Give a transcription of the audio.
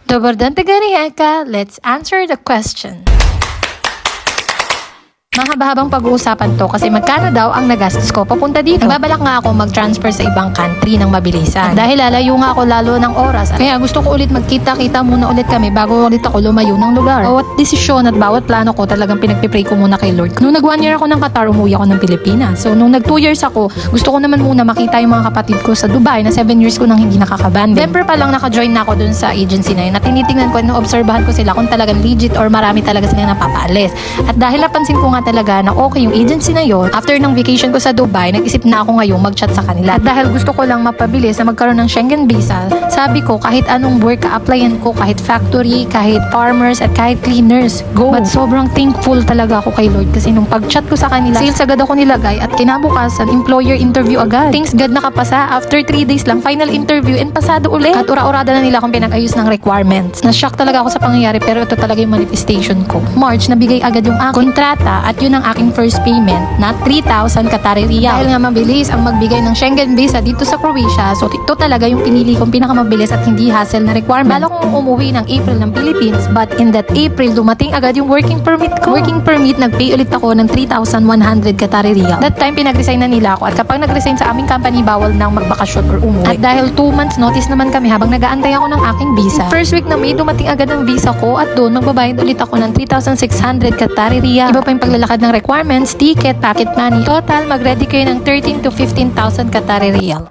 Dobar dan Tagarieka, let's answer the question. Mahaba-habang pag-uusapan to kasi magkano daw ang nagastos ko papunta dito. Nagbabalak nga ako mag-transfer sa ibang country ng mabilisan. At dahil lalayo nga ako lalo ng oras. Kaya gusto ko ulit magkita-kita muna ulit kami bago ulit ako lumayo ng lugar. Bawat desisyon at bawat plano ko talagang pinagpipray ko muna kay Lord. Nung nag 1 year ako ng Qatar, umuwi ako ng Pilipinas. So nung nag 2 years ako, gusto ko naman muna makita yung mga kapatid ko sa Dubai na 7 years ko nang hindi nakakabanding. November pa lang naka-join na ako dun sa agency na yun. At tinitingnan ko, obserbahan ko sila kung talagang legit or marami talaga sila napapaalis. At dahil napansin ko nga talaga na okay yung agency na yon, after ng vacation ko sa Dubai, nag-isip na ako ngayong mag-chat sa kanila. At dahil gusto ko lang mapabilis na magkaroon ng Schengen visa, sabi ko kahit anong work ka-applyan ko, kahit factory, kahit farmers, at kahit cleaners, go. But sobrang thankful talaga ako kay Lord kasi nung pag-chat ko sa kanila, sales agad ako nilagay at kinabukasan, employer interview agad. Thanks God nakapasa. After 3 days lang, final interview and pasado ulit. At ura-urada na nila akong pinag-ayos ng requirements. Na-shock talaga ako sa pangyayari pero ito talaga yung manifestation ko. March, nabigay agad yung aking kontrata at yun ang aking first payment na 3,000 Qatari Riyal. Dahil nga mabilis ang magbigay ng Schengen visa dito sa Croatia, so ito talaga yung pinili kong pinakamabilis at hindi hassle na requirement. Lalo kong umuwi ng April ng Philippines, but in that April, dumating agad yung working permit ko. Working permit, nag-pay ulit ako ng 3,100 Qatari Riyal. That time, pinag-resign na nila ako at kapag nag-resign sa aming company, bawal nang magbakasyon or umuwi. At dahil 2 months notice naman kami habang nag-aantay ako ng aking visa. First week na May, dumating agad ang visa ko at doon, magbabayad ulit ako ng 3,600 Qatari Riyal. Iba pa yung paglalakad ng requirements, ticket, pocket money. Total, mag-ready kayo ng 13 to 15,000 Qatari Riyal.